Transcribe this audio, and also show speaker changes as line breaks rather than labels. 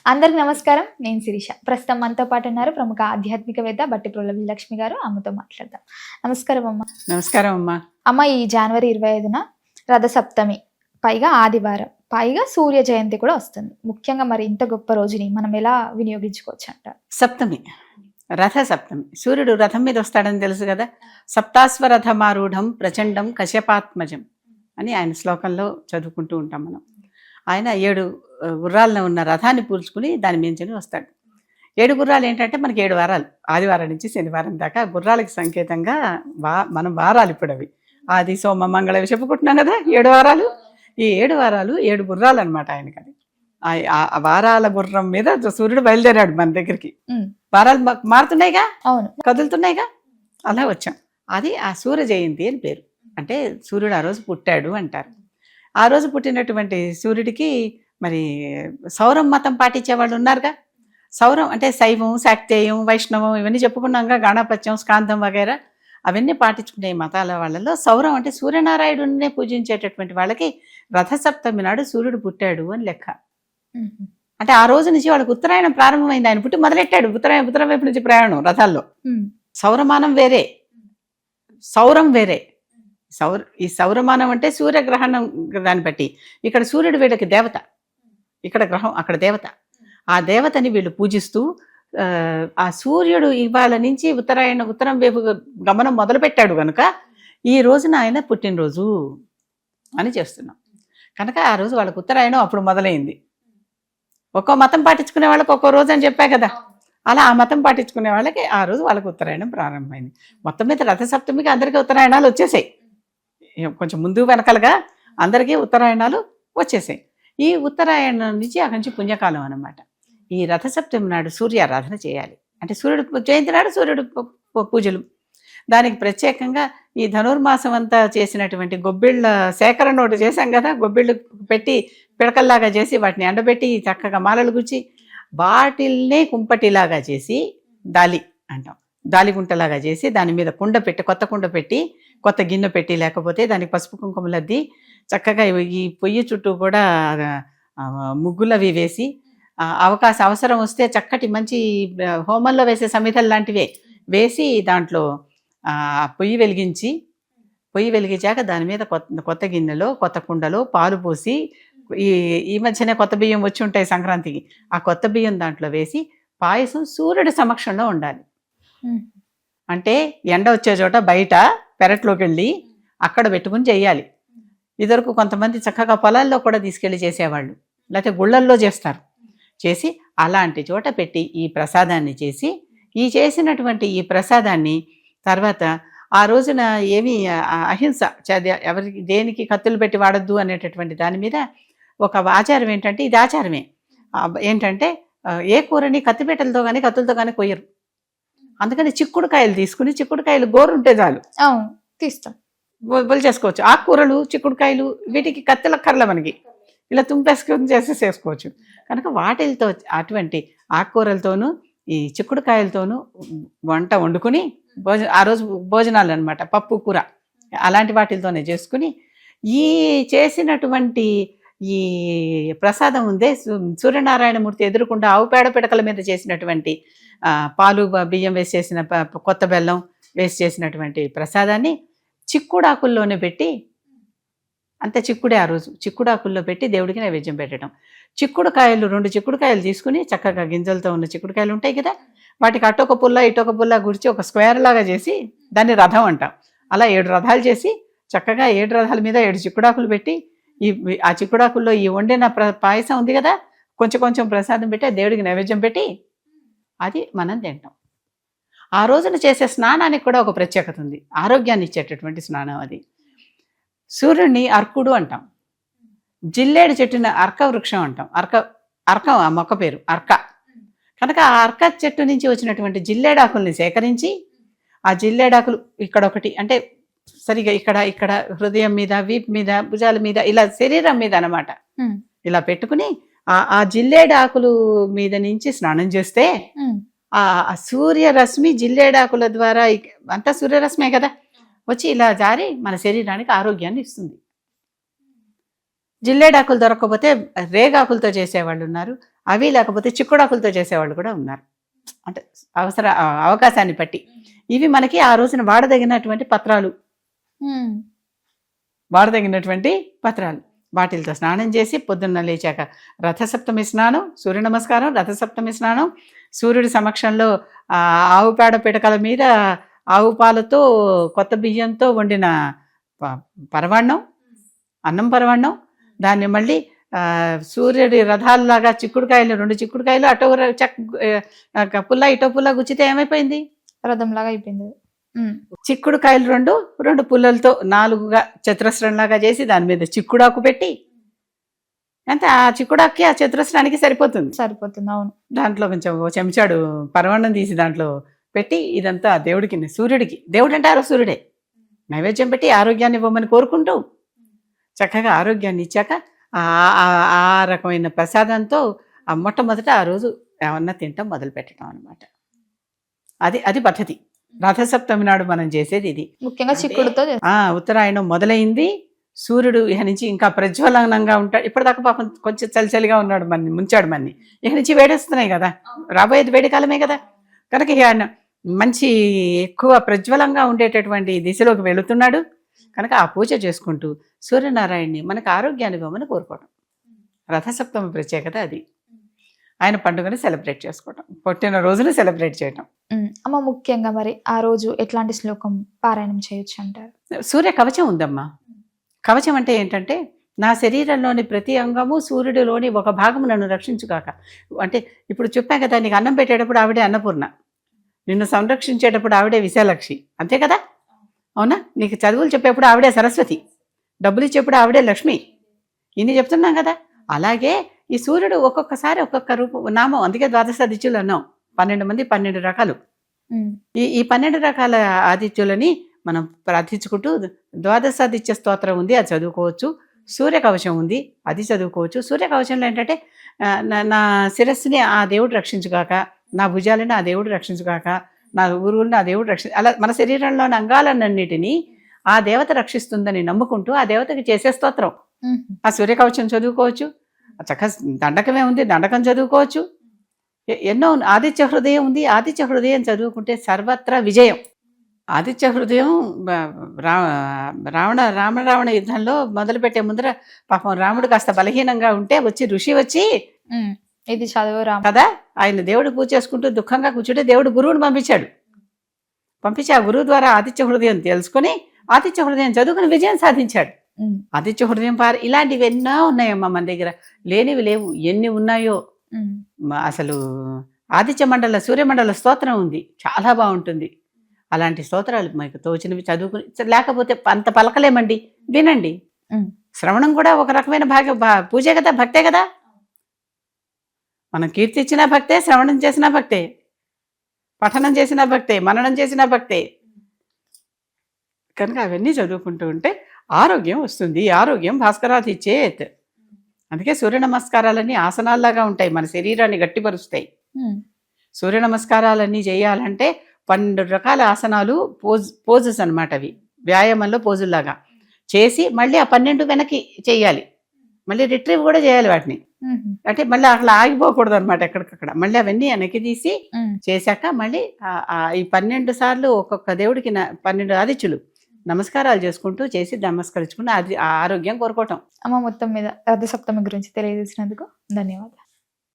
అందరికి నమస్కారం. నేను శిరీష. ప్రస్తుతం మనతో పాటు ఉన్నారు ప్రముఖ ఆధ్యాత్మికవేత్త బట్టిప్రోల విజయలక్ష్మి గారు. ఆమెతో మాట్లాడదాం. నమస్కారం అమ్మ.
నమస్కారం అమ్మా.
అమ్మ, ఈ జనవరి 25న రథసప్తమి, పైగా ఆదివారం, పైగా సూర్య జయంతి కూడా వస్తుంది. ముఖ్యంగా మరి ఇంత గొప్ప రోజుని మనం ఎలా వినియోగించుకోవచ్చు అంటారు?
సప్తమి, రథ సప్తమి. సూర్యుడు రథం మీద వస్తాడని తెలుసు కదా. సప్తాశ్వరథమారూఢం ప్రచండం కశ్యపాత్మజం అని ఆయన శ్లోకంలో చదువుకుంటూ ఉంటాం మనం. ఆయన 7 గుర్రాలను ఉన్న రథాన్ని పూల్చుకుని దాని మించుని వస్తాడు. 7 గుర్రాలు ఏంటంటే మనకి 7 వారాలు, ఆదివారం నుంచి శనివారం దాకా గుర్రాలకి సంకేతంగా మనం వారాలు ఇప్పుడు అవి ఆది సోమ మంగళ చెప్పుకుంటున్నాం కదా. 7 వారాలు, ఈ 7 వారాలు 7 గుర్రాలు అనమాట ఆయనకి. అది ఆ వారాల గుర్రం మీద సూర్యుడు బయలుదేరాడు మన దగ్గరికి. వారాలు మారుతున్నాయిగా,
అవును,
కదులుతున్నాయిగా, అలా వచ్చాం. అది ఆ సూర్య జయంతి అని పేరు. అంటే సూర్యుడు ఆ రోజు పుట్టాడు అంటారు. ఆ రోజు పుట్టినటువంటి సూర్యుడికి మరి సౌరం మతం పాటించే వాళ్ళు ఉన్నారుగా. సౌరం అంటే శైవం, శాక్తేయం, వైష్ణవం ఇవన్నీ చెప్పుకున్నాంగా, గాణాపత్యం, స్కాంతం వగైరా అవన్నీ పాటించుకునే మతాల వాళ్ళలో సౌరం అంటే సూర్యనారాయణుడినే పూజించేటటువంటి వాళ్ళకి రథసప్తమి నాడు సూర్యుడు పుట్టాడు అని లెక్క. అంటే ఆ రోజు నుంచి వాళ్ళకి ఉత్తరాయణం ప్రారంభమైంది. ఆయన పుట్టి మొదలెట్టాడు ఉత్తరం వైపు నుంచి ప్రయాణం రథాల్లో. సౌరమానం వేరే, సౌరం వేరే. ఈ సౌరమానం అంటే సూర్యగ్రహణం, దాన్ని బట్టి ఇక్కడ సూర్యుడు వీళ్ళకి దేవత, ఇక్కడ గ్రహం అక్కడ దేవత. ఆ దేవతని వీళ్ళు పూజిస్తూ ఆ సూర్యుడు ఇవాళ నుంచి ఉత్తరం వైపు గమనం మొదలుపెట్టాడు కనుక ఈ రోజున ఆయన పుట్టినరోజు అని చేస్తున్నాం. కనుక ఆ రోజు వాళ్ళకి ఉత్తరాయణం అప్పుడు మొదలైంది. ఒక్కో మతం పాటించుకునే వాళ్ళకి ఒక్కో రోజు అని చెప్పా కదా. అలా ఆ మతం పాటించుకునే వాళ్ళకి ఆ రోజు వాళ్ళకి ఉత్తరాయణం ప్రారంభమైంది. మొత్తం మీద రథసప్తమికి అందరికీ ఉత్తరాయణాలు వచ్చేసాయి. కొంచెం ముందు వెనకాలగా అందరికీ ఉత్తరాయణాలు వచ్చేసాయి. ఈ ఉత్తరాయణం నుంచి అక్కడి నుంచి పుణ్యకాలం అన్నమాట. ఈ రథసప్తమి నాడు సూర్యారాధన చేయాలి. అంటే సూర్యుడు జయంతి నాడు సూర్యుడు పూజలు. దానికి ప్రత్యేకంగా ఈ ధనుర్మాసం అంతా చేసినటువంటి గొబ్బిళ్ళ సేకరణ ఒకటి చేశాం కదా. గొబ్బిళ్ళు పెట్టి పిడకల్లాగా చేసి వాటిని ఎండబెట్టి చక్కగా మాలలు గుచ్చి వాటిల్నే కుంపటిలాగా చేసి దాలి అంటాం, దాలిగుంటలాగా చేసి దాని మీద కుండ పెట్టి, కొత్త కుండ పెట్టి, కొత్త గిన్నె పెట్టి, లేకపోతే దానికి పసుపు కుంకుమలద్ది చక్కగా ఈ పొయ్యి చుట్టూ కూడా ముగ్గులవి వేసి అవసరం వస్తే చక్కటి మంచి హోమంలో వేసే సమిధలు లాంటివే వేసి దాంట్లో పొయ్యి వెలిగించాక దాని మీద కొత్త గిన్నెలో, కొత్త కుండలో పాలు పోసి, ఈ మధ్యనే కొత్త బియ్యం వచ్చి ఉంటాయి సంక్రాంతికి, ఆ కొత్త బియ్యం దాంట్లో వేసి పాయసం సూర్యుడి సమక్షంలో ఉండాలి. అంటే ఎండ వచ్చే చోట బయట పెరట్లోకి వెళ్ళి అక్కడ పెట్టుకుని చేయాలి. ఇదివరకు కొంతమంది చక్కగా పొలాల్లో కూడా తీసుకెళ్ళి చేసేవాళ్ళు, లేకపోతే గుళ్ళల్లో చేస్తారు. చేసి అలాంటి చోట పెట్టి ఈ ప్రసాదాన్ని చేసి, ఈ చేసినటువంటి ఈ ప్రసాదాన్ని తర్వాత ఆ రోజున ఏమీ అహింస, ఎవరికి దేనికి కత్తులు పెట్టి వాడద్దు అనేటటువంటి దాని మీద ఒక ఆచారం ఏంటంటే, ఇది ఆచారమే ఏంటంటే, ఏ కూరని కత్తిపీటలతో కానీ కత్తులతో కానీ కొయ్యరు. అందుకని చిక్కుడుకాయలు తీసుకుని, చిక్కుడుకాయలు గోరు ఉంటే చాలు
తీస్తాం,
బొలు చేసుకోవచ్చు. ఆకుకూరలు, చిక్కుడుకాయలు వీటికి కత్తుల కర్రల మనకి ఇలా తుంపేసుకొని చేసేసుకోవచ్చు. కనుక వాటితో అటువంటి ఆకుకూరలతోనూ ఈ చిక్కుడుకాయలతోనూ వంట వండుకుని ఆ రోజు భోజనాలు అనమాట, పప్పు కూర అలాంటి వాటితోనే చేసుకుని ఈ చేసినటువంటి ఈ ప్రసాదం ఉందే, సూర్యనారాయణమూర్తి ఎదురుకుండా ఆవు పేడ పిడకల మీద చేసినటువంటి పాలు బియ్యం వేసి చేసిన కొత్త బెల్లం వేసి చేసినటువంటి ప్రసాదాన్ని చిక్కుడాకుల్లోనే పెట్టి, అంతే చిక్కుడే ఆ రోజు చిక్కుడాకుల్లో పెట్టి దేవుడికి నైవేద్యం పెట్టడం. చిక్కుడుకాయలు 2 చిక్కుడుకాయలు తీసుకుని, చక్కగా గింజలతో ఉన్న చిక్కుడుకాయలు ఉంటాయి కదా, వాటికి అటొక పుల్ల ఇటొక పుల్ల గుడిచి ఒక స్క్వేర్ లాగా చేసి దాన్ని రథం అంటాం. అలా 7 రథాలు చేసి చక్కగా 7 రథాల మీద 7 చిక్కుడాకులు పెట్టి, ఆ చిక్కుడాకుల్లో ఈ వండిన పాయసం ఉంది కదా, కొంచెం కొంచెం ప్రసాదం పెట్టి దేవుడికి నైవేద్యం పెట్టి అది మనం తింటాం. ఆ రోజున చేసే స్నానానికి కూడా ఒక ప్రత్యేకత ఉంది. ఆరోగ్యాన్ని ఇచ్చేటటువంటి స్నానం అది. సూర్యుడిని అర్కుడు అంటాం. జిల్లేడు చెట్టున అర్క వృక్షం అంటాం. అర్కం ఆ మొక్క పేరు అర్క. కనుక ఆ అర్క చెట్టు నుంచి వచ్చినటువంటి జిల్లేడాకుల్ని సేకరించి, ఆ జిల్లేడాకులు ఇక్కడ ఒకటి అంటే సరిగా ఇక్కడ హృదయం మీద, వీపు మీద, భుజాల మీద, ఇలా శరీరం మీద అన్నమాట ఇలా పెట్టుకుని ఆ జిల్లేడాకులు మీద నుంచి స్నానం చేస్తే ఆ సూర్యరశ్మి జిల్లేడాకుల ద్వారా, అంతా సూర్యరశ్మే కదా, వచ్చి ఇలా జారి మన శరీరానికి ఆరోగ్యాన్ని ఇస్తుంది. జిల్లేడాకులు దొరకకపోతే రేగాకులతో చేసేవాళ్ళు ఉన్నారు. అవి లేకపోతే చిక్కుడాకులతో చేసేవాళ్ళు కూడా ఉన్నారు. అంటే అవకాశాన్ని బట్టి ఇవి మనకి ఆ రోజున వాడదగినటువంటి పత్రాలు, వాడదగినటువంటి పత్రాలు. వాటిలతో స్నానం చేసి పొద్దున్న లేచాక రథసప్తమి స్నానం, సూర్య నమస్కారం, రథసప్తమి స్నానం, సూర్యుడి సమక్షంలో ఆవు పేడ పిడకల మీద ఆవు పాలతో కొత్త బియ్యంతో వండిన పరవాన్నం, అన్నం పరవాన్నం, దాన్ని మళ్ళీ సూర్యుడి రథాలలాగా చిక్కుడుకాయలు 2 చిక్కుడుకాయలు అటో పుల్ల ఇటో పుల్ల గుచ్చితే ఏమైపోయింది?
రథంలాగా అయిపోయింది.
చిక్కుడుకాయలు 2 పుల్లలతో 4గా చతురస్రంలాగా చేసి దాని మీద చిక్కుడాకు పెట్టి, అంటే ఆ చిక్కుడాకి ఆ చతురస్రానికి సరిపోతుంది.
అవును.
దాంట్లో కొంచెం చెంచాడు పరమాన్నం తీసి దాంట్లో పెట్టి ఇదంతా దేవుడికి, సూర్యుడికి, దేవుడు అంటే ఆరో సూర్యుడే, నైవేద్యం పెట్టి ఆరోగ్యాన్ని ఇవ్వమని కోరుకుంటూ చక్కగా ఆరోగ్యాన్ని ఇచ్చాక ఆ రకమైన ప్రసాదంతో మొట్టమొదట ఆ రోజు ఏమన్నా తింటాం మొదలు పెట్టడం అనమాట. అది పద్ధతి. రథసప్తమి నాడు మనం చేసేది ఇది.
ముఖ్యంగా చిక్కుడుతో
ఉత్తరాయణం మొదలైంది. సూర్యుడు ఇక నుంచి ఇంకా ప్రజ్వలనంగా ఉంటాడు. ఇప్పటిదాకా పాపం కొంచెం చలిచలిగా ఉన్నాడు, మన్ని ముంచాడు. మన్ని ఇక నుంచి వేడేస్తున్నాయి కదా, రాబోయేది వేడికాలమే కదా, కనుక ఇక మంచి ఎక్కువ ప్రజ్వలంగా ఉండేటటువంటి దిశలోకి వెళుతున్నాడు. కనుక ఆ పూజ చేసుకుంటూ సూర్యనారాయణని మనకు ఆరోగ్యాన్ని ఇవ్వమని కోరుకోవడం రథసప్తమి ప్రత్యేకత. అది ఆయన పండుగను సెలబ్రేట్ చేసుకోవటం, పుట్టిన రోజును సెలబ్రేట్ చేయటం.
అమ్మ, ముఖ్యంగా మరి ఆ రోజు ఎట్లాంటి శ్లోకం పారాయణం చేయొచ్చు అంటారు?
సూర్య కవచం ఉందమ్మా. కవచం అంటే ఏంటంటే, నా శరీరంలోని ప్రతి అంగము సూర్యుడిలోని ఒక భాగము నన్ను రక్షించుగాక. అంటే ఇప్పుడు చెప్పా కదా, నీకు అన్నం పెట్టేటప్పుడు ఆవిడే అన్నపూర్ణ, నిన్ను సంరక్షించేటప్పుడు ఆవిడే విశాలక్షి, అంతే కదా, అవునా? నీకు చదువులు చెప్పేప్పుడు ఆవిడే సరస్వతి, డబ్బులు ఇచ్చేప్పుడు ఆవిడే లక్ష్మి, ఇన్ని చెప్తున్నాం కదా. అలాగే ఈ సూర్యుడు ఒక్కొక్కసారి ఒక్కొక్క నామం, అందుకే ద్వాదశాదిత్యులు అన్నాం. 12 మంది 12 రకాలు. ఈ 12 రకాల ఆదిత్యులని మనం ప్రార్థించుకుంటూ ద్వాదశాదిత్య స్తోత్రం ఉంది, అది చదువుకోవచ్చు. సూర్య కవచం ఉంది, అది చదువుకోవచ్చు. సూర్య కవచంలో ఏంటంటే, నా శిరస్సుని ఆ దేవుడు రక్షించుగాక, నా భుజాలని ఆ దేవుడు రక్షించుగాక, నా గురువులను ఆ దేవుడు అలా మన శరీరంలోని అంగాలన్నిటినీ ఆ దేవత రక్షిస్తుందని నమ్ముకుంటూ ఆ దేవతకి చేసే స్తోత్రం. ఆ సూర్య కవచం చదువుకోవచ్చు. చక్క దండకమే ఉంది, దండకం చదువుకోవచ్చు. ఎన్నో. ఆదిత్య హృదయం ఉంది, ఆదిత్య హృదయం చదువుకుంటే సర్వత్రా విజయం. ఆదిత్య హృదయం రావణ యుద్ధంలో మొదలుపెట్టే ముందర పాపం రాముడు కాస్త బలహీనంగా ఉంటే ఋషి వచ్చి
ఇది చదువు
కదా, ఆయన దేవుడు పూజ చేసుకుంటూ దుఃఖంగా కూర్చుంటే దేవుడు గురువుని పంపించి ఆ గురువు ద్వారా ఆదిత్య హృదయం తెలుసుకుని ఆదిత్య హృదయం చదువుకుని విజయం సాధించాడు. ఆదిత్య హృదయం ఇలాంటివి ఎన్నో ఉన్నాయమ్మా మన దగ్గర, లేనివి లేవు, ఎన్ని ఉన్నాయో. అసలు ఆదిత్య మండల సూర్యమండల స్తోత్రం ఉంది, చాలా బాగుంటుంది. అలాంటి స్తోత్రాలు మీకు తోచినవి చదువుకుని, లేకపోతే అంత పలకలేమండి, వినండి. శ్రవణం కూడా ఒక రకమైన పూజే కదా, భక్తే కదా. మనం కీర్తిచ్చినా భక్తే, శ్రవణం చేసినా భక్తే, పఠనం చేసినా భక్తే, మననం చేసినా భక్తే. కనుక అవన్నీ చదువుకుంటూ ఉంటే ఆరోగ్యం వస్తుంది. ఆరోగ్యం భాస్కరాది ఇచ్చేత్. అందుకే సూర్య నమస్కారాలన్నీ ఆసనాల్లాగా ఉంటాయి, మన శరీరాన్ని గట్టిపరుస్తాయి. సూర్య నమస్కారాలన్నీ చేయాలంటే 12 రకాల ఆసనాలు, పోజెస్ అనమాట. అవి వ్యాయామంలో పోజుల్లాగా చేసి మళ్ళీ ఆ 12 వెనక్కి చేయాలి, మళ్ళీ రిట్రీవ్ కూడా చేయాలి వాటిని. అంటే మళ్ళీ అట్లా ఆగిపోకూడదు అనమాట, ఎక్కడికక్కడ మళ్ళీ అవన్నీ వెనక్కి తీసి చేశాక మళ్ళీ ఈ 12 సార్లు ఒక్కొక్క దేవుడికి 12 ఆదిత్యులు నమస్కారాలు చేసుకుంటూ చేసి నమస్కరించుకుంటూ అది ఆరోగ్యం కోరుకోవటం.
అమ్మ, మొత్తం మీద రథసప్తమి గురించి తెలియజేసినందుకు ధన్యవాదాలు.